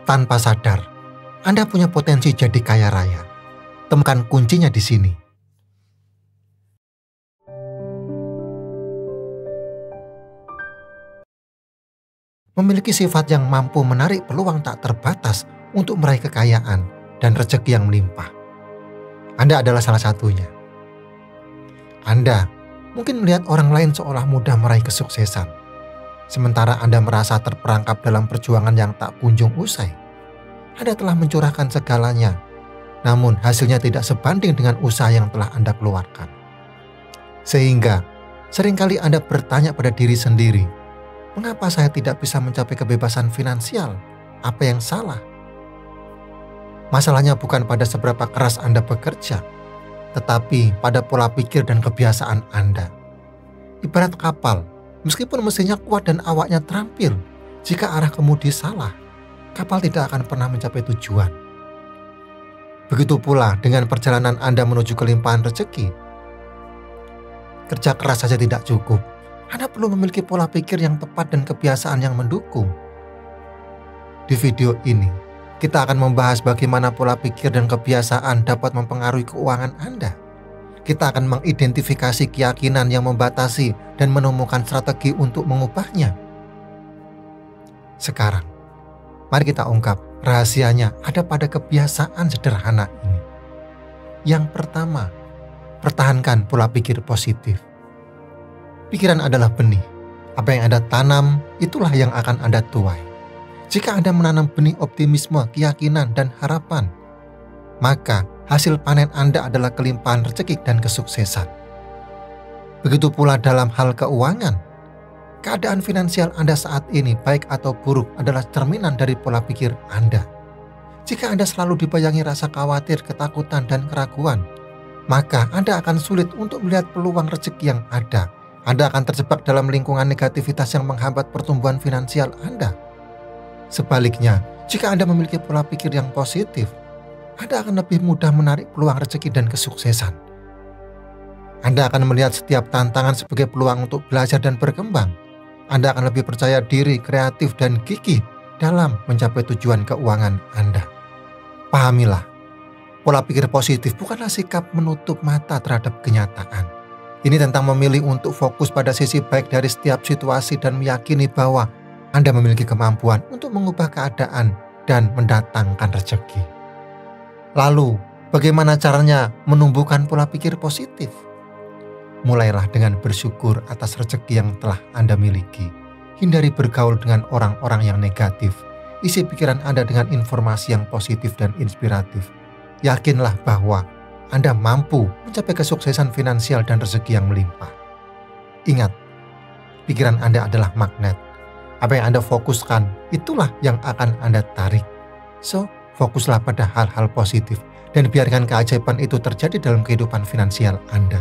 Tanpa sadar, Anda punya potensi jadi kaya raya. Temukan kuncinya di sini. Memiliki sifat yang mampu menarik peluang tak terbatas untuk meraih kekayaan dan rezeki yang melimpah. Anda adalah salah satunya. Anda mungkin melihat orang lain seolah mudah meraih kesuksesan, sementara Anda merasa terperangkap dalam perjuangan yang tak kunjung usai. Anda telah mencurahkan segalanya, namun hasilnya tidak sebanding dengan usaha yang telah Anda keluarkan. Sehingga seringkali Anda bertanya pada diri sendiri, mengapa saya tidak bisa mencapai kebebasan finansial? Apa yang salah? Masalahnya bukan pada seberapa keras Anda bekerja, tetapi pada pola pikir dan kebiasaan Anda. Ibarat kapal, meskipun mesinnya kuat dan awaknya terampil, jika arah kemudi salah, kapal tidak akan pernah mencapai tujuan. Begitu pula dengan perjalanan Anda menuju kelimpahan rezeki. Kerja keras saja tidak cukup. Anda perlu memiliki pola pikir yang tepat dan kebiasaan yang mendukung. Di video ini, kita akan membahas bagaimana pola pikir dan kebiasaan dapat mempengaruhi keuangan Anda. Kita akan mengidentifikasi keyakinan yang membatasi dan menemukan strategi untuk mengubahnya. Sekarang, mari kita ungkap rahasianya ada pada kebiasaan sederhana ini. Yang pertama, pertahankan pola pikir positif. Pikiran adalah benih. Apa yang Anda tanam, itulah yang akan Anda tuai. Jika Anda menanam benih optimisme, keyakinan, dan harapan, maka hasil panen Anda adalah kelimpahan rezeki dan kesuksesan. Begitu pula dalam hal keuangan. Keadaan finansial Anda saat ini, baik atau buruk, adalah cerminan dari pola pikir Anda. Jika Anda selalu dibayangi rasa khawatir, ketakutan, dan keraguan, maka Anda akan sulit untuk melihat peluang rezeki yang ada. Anda akan terjebak dalam lingkungan negativitas yang menghambat pertumbuhan finansial Anda. Sebaliknya, jika Anda memiliki pola pikir yang positif, Anda akan lebih mudah menarik peluang rezeki dan kesuksesan. Anda akan melihat setiap tantangan sebagai peluang untuk belajar dan berkembang. Anda akan lebih percaya diri, kreatif, dan gigih dalam mencapai tujuan keuangan Anda. Pahamilah, pola pikir positif bukanlah sikap menutup mata terhadap kenyataan. Ini tentang memilih untuk fokus pada sisi baik dari setiap situasi dan meyakini bahwa Anda memiliki kemampuan untuk mengubah keadaan dan mendatangkan rezeki. Lalu, bagaimana caranya menumbuhkan pola pikir positif? Mulailah dengan bersyukur atas rezeki yang telah Anda miliki. Hindari bergaul dengan orang-orang yang negatif. Isi pikiran Anda dengan informasi yang positif dan inspiratif. Yakinlah bahwa Anda mampu mencapai kesuksesan finansial dan rezeki yang melimpah. Ingat, pikiran Anda adalah magnet. Apa yang Anda fokuskan, itulah yang akan Anda tarik. So, fokuslah pada hal-hal positif dan biarkan keajaiban itu terjadi dalam kehidupan finansial Anda.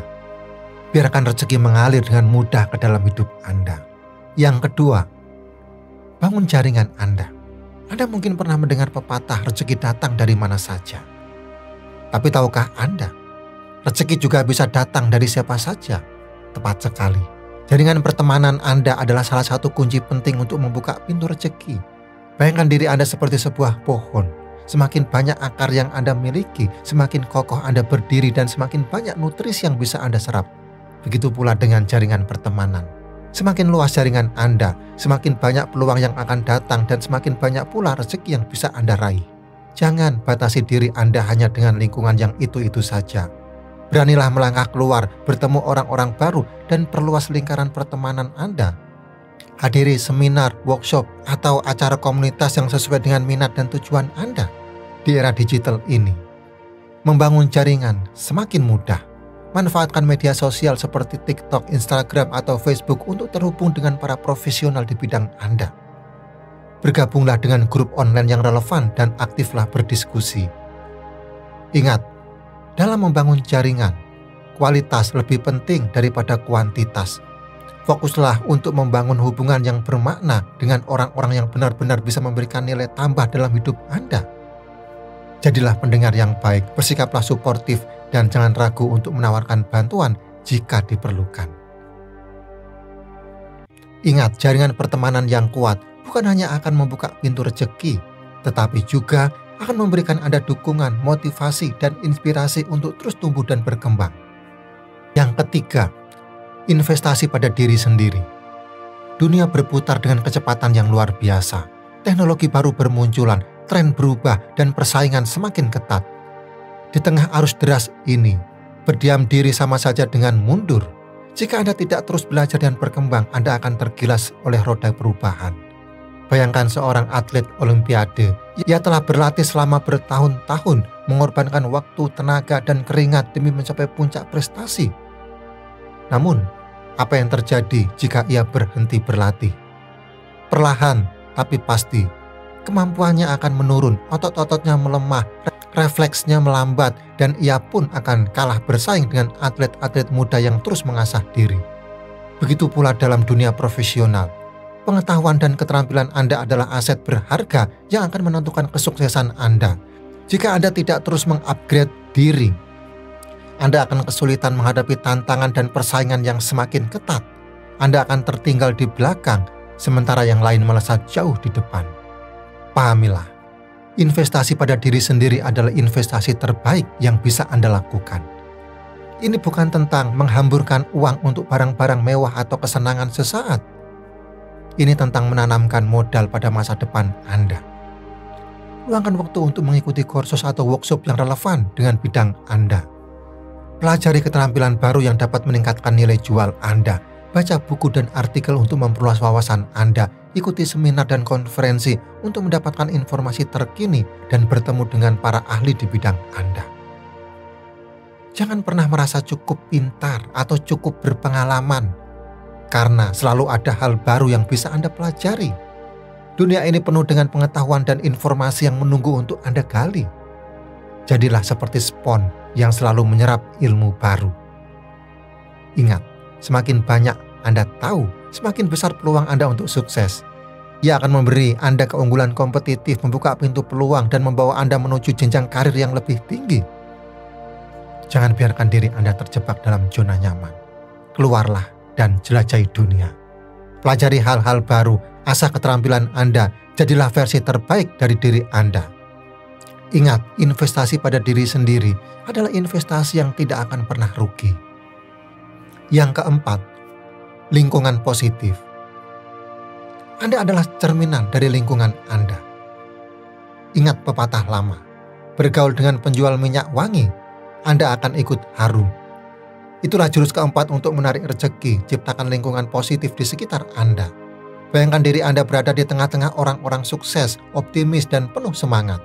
Biarkan rezeki mengalir dengan mudah ke dalam hidup Anda. Yang kedua, bangun jaringan Anda. Anda mungkin pernah mendengar pepatah rezeki datang dari mana saja. Tapi tahukah Anda, rezeki juga bisa datang dari siapa saja? Tepat sekali. Jaringan pertemanan Anda adalah salah satu kunci penting untuk membuka pintu rezeki. Bayangkan diri Anda seperti sebuah pohon. Semakin banyak akar yang Anda miliki, semakin kokoh Anda berdiri dan semakin banyak nutrisi yang bisa Anda serap. Begitu pula dengan jaringan pertemanan. Semakin luas jaringan Anda, semakin banyak peluang yang akan datang dan semakin banyak pula rezeki yang bisa Anda raih. Jangan batasi diri Anda hanya dengan lingkungan yang itu-itu saja. Beranilah melangkah keluar, bertemu orang-orang baru, dan perluas lingkaran pertemanan Anda. Hadiri seminar, workshop, atau acara komunitas yang sesuai dengan minat dan tujuan Anda. Di era digital ini, membangun jaringan semakin mudah. Manfaatkan media sosial seperti TikTok, Instagram, atau Facebook untuk terhubung dengan para profesional di bidang Anda. Bergabunglah dengan grup online yang relevan dan aktiflah berdiskusi. Ingat, dalam membangun jaringan, kualitas lebih penting daripada kuantitas. Fokuslah untuk membangun hubungan yang bermakna dengan orang-orang yang benar-benar bisa memberikan nilai tambah dalam hidup Anda. Jadilah pendengar yang baik, bersikaplah suportif, dan jangan ragu untuk menawarkan bantuan jika diperlukan. Ingat, jaringan pertemanan yang kuat bukan hanya akan membuka pintu rezeki, tetapi juga akan memberikan Anda dukungan, motivasi, dan inspirasi untuk terus tumbuh dan berkembang. Yang ketiga, investasi pada diri sendiri. Dunia berputar dengan kecepatan yang luar biasa. Teknologi baru bermunculan, tren berubah, dan persaingan semakin ketat. Di tengah arus deras ini, berdiam diri sama saja dengan mundur. Jika Anda tidak terus belajar dan berkembang, Anda akan tergilas oleh roda perubahan. Bayangkan seorang atlet Olimpiade. Ia telah berlatih selama bertahun-tahun, mengorbankan waktu, tenaga, dan keringat demi mencapai puncak prestasi. Namun, apa yang terjadi jika ia berhenti berlatih? Perlahan, tapi pasti, kemampuannya akan menurun, otot-ototnya melemah, refleksnya melambat, dan ia pun akan kalah bersaing dengan atlet-atlet muda yang terus mengasah diri. Begitu pula dalam dunia profesional. Pengetahuan dan keterampilan Anda adalah aset berharga yang akan menentukan kesuksesan Anda. Jika Anda tidak terus mengupgrade diri, Anda akan kesulitan menghadapi tantangan dan persaingan yang semakin ketat. Anda akan tertinggal di belakang, sementara yang lain melesat jauh di depan. Pahamilah, investasi pada diri sendiri adalah investasi terbaik yang bisa Anda lakukan. Ini bukan tentang menghamburkan uang untuk barang-barang mewah atau kesenangan sesaat. Ini tentang menanamkan modal pada masa depan Anda. Luangkan waktu untuk mengikuti kursus atau workshop yang relevan dengan bidang Anda. Pelajari keterampilan baru yang dapat meningkatkan nilai jual Anda. Baca buku dan artikel untuk memperluas wawasan Anda. Ikuti seminar dan konferensi untuk mendapatkan informasi terkini dan bertemu dengan para ahli di bidang Anda. Jangan pernah merasa cukup pintar atau cukup berpengalaman, karena selalu ada hal baru yang bisa Anda pelajari. Dunia ini penuh dengan pengetahuan dan informasi yang menunggu untuk Anda gali. Jadilah seperti spons yang selalu menyerap ilmu baru. Ingat, semakin banyak Anda tahu, semakin besar peluang Anda untuk sukses. Ia akan memberi Anda keunggulan kompetitif, membuka pintu peluang, dan membawa Anda menuju jenjang karir yang lebih tinggi. Jangan biarkan diri Anda terjebak dalam zona nyaman. Keluarlah dan jelajahi dunia. Pelajari hal-hal baru, asah keterampilan Anda, jadilah versi terbaik dari diri Anda. Ingat, investasi pada diri sendiri adalah investasi yang tidak akan pernah rugi. Yang keempat, lingkungan positif. Anda adalah cerminan dari lingkungan Anda. Ingat pepatah lama, bergaul dengan penjual minyak wangi, Anda akan ikut harum. Itulah jurus keempat untuk menarik rezeki, ciptakan lingkungan positif di sekitar Anda. Bayangkan diri Anda berada di tengah-tengah orang-orang sukses, optimis, dan penuh semangat.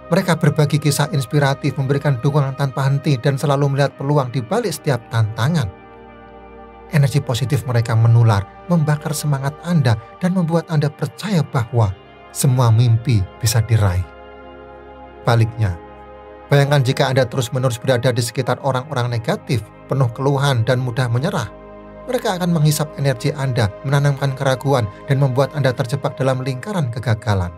Mereka berbagi kisah inspiratif, memberikan dukungan tanpa henti, dan selalu melihat peluang di balik setiap tantangan. Energi positif mereka menular, membakar semangat Anda, dan membuat Anda percaya bahwa semua mimpi bisa diraih. Baliknya, bayangkan jika Anda terus-menerus berada di sekitar orang-orang negatif, penuh keluhan dan mudah menyerah. Mereka akan menghisap energi Anda, menanamkan keraguan, dan membuat Anda terjebak dalam lingkaran kegagalan.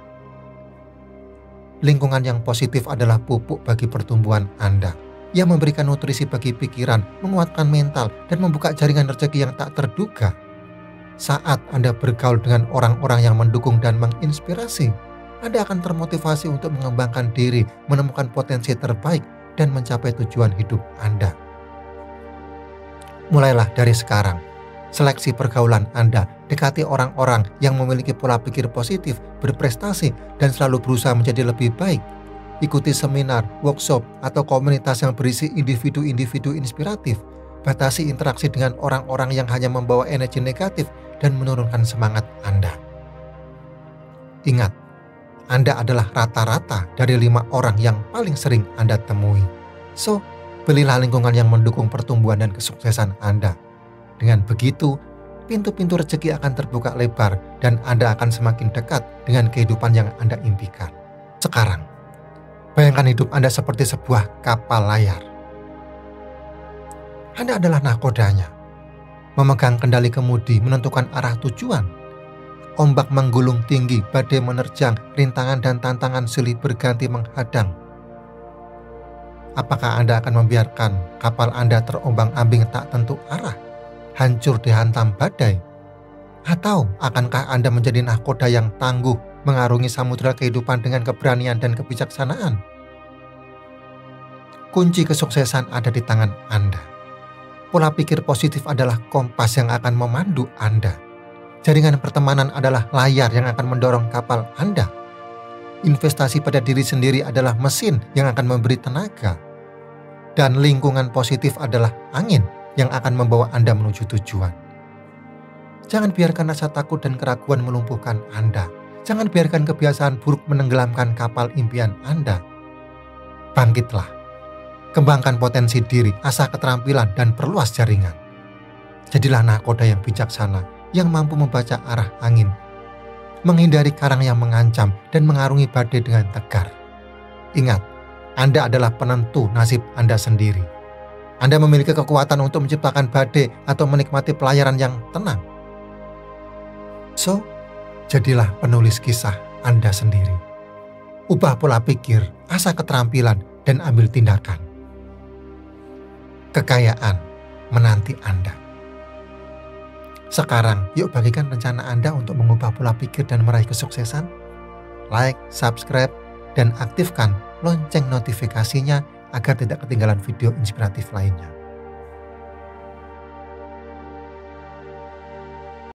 Lingkungan yang positif adalah pupuk bagi pertumbuhan Anda. Ia memberikan nutrisi bagi pikiran, menguatkan mental, dan membuka jaringan rezeki yang tak terduga. Saat Anda bergaul dengan orang-orang yang mendukung dan menginspirasi, Anda akan termotivasi untuk mengembangkan diri, menemukan potensi terbaik, dan mencapai tujuan hidup Anda. Mulailah dari sekarang. Seleksi pergaulan Anda, dekati orang-orang yang memiliki pola pikir positif, berprestasi, dan selalu berusaha menjadi lebih baik. Ikuti seminar, workshop, atau komunitas yang berisi individu-individu inspiratif. Batasi interaksi dengan orang-orang yang hanya membawa energi negatif dan menurunkan semangat Anda. Ingat, Anda adalah rata-rata dari 5 orang yang paling sering Anda temui. So, belilah lingkungan yang mendukung pertumbuhan dan kesuksesan Anda. Dengan begitu, pintu-pintu rezeki akan terbuka lebar dan Anda akan semakin dekat dengan kehidupan yang Anda impikan. Sekarang, bayangkan hidup Anda seperti sebuah kapal layar. Anda adalah nahkodanya, memegang kendali kemudi, menentukan arah tujuan. Ombak menggulung tinggi, badai menerjang, rintangan dan tantangan silih berganti menghadang. Apakah Anda akan membiarkan kapal Anda terombang-ambing tak tentu arah, hancur dihantam badai? Atau akankah Anda menjadi nahkoda yang tangguh, mengarungi samudera kehidupan dengan keberanian dan kebijaksanaan. Kunci kesuksesan ada di tangan Anda. Pola pikir positif adalah kompas yang akan memandu Anda. Jaringan pertemanan adalah layar yang akan mendorong kapal Anda. Investasi pada diri sendiri adalah mesin yang akan memberi tenaga. Dan lingkungan positif adalah angin yang akan membawa Anda menuju tujuan. Jangan biarkan rasa takut dan keraguan melumpuhkan Anda. Jangan biarkan kebiasaan buruk menenggelamkan kapal impian Anda. Bangkitlah. Kembangkan potensi diri, asah keterampilan, dan perluas jaringan. Jadilah nahkoda yang bijaksana, yang mampu membaca arah angin, menghindari karang yang mengancam, dan mengarungi badai dengan tegar. Ingat, Anda adalah penentu nasib Anda sendiri. Anda memiliki kekuatan untuk menciptakan badai atau menikmati pelayaran yang tenang. So, jadilah penulis kisah Anda sendiri. Ubah pola pikir, asah keterampilan, dan ambil tindakan. Kekayaan menanti Anda. Sekarang, yuk bagikan rencana Anda untuk mengubah pola pikir dan meraih kesuksesan. Like, subscribe, dan aktifkan lonceng notifikasinya agar tidak ketinggalan video inspiratif lainnya.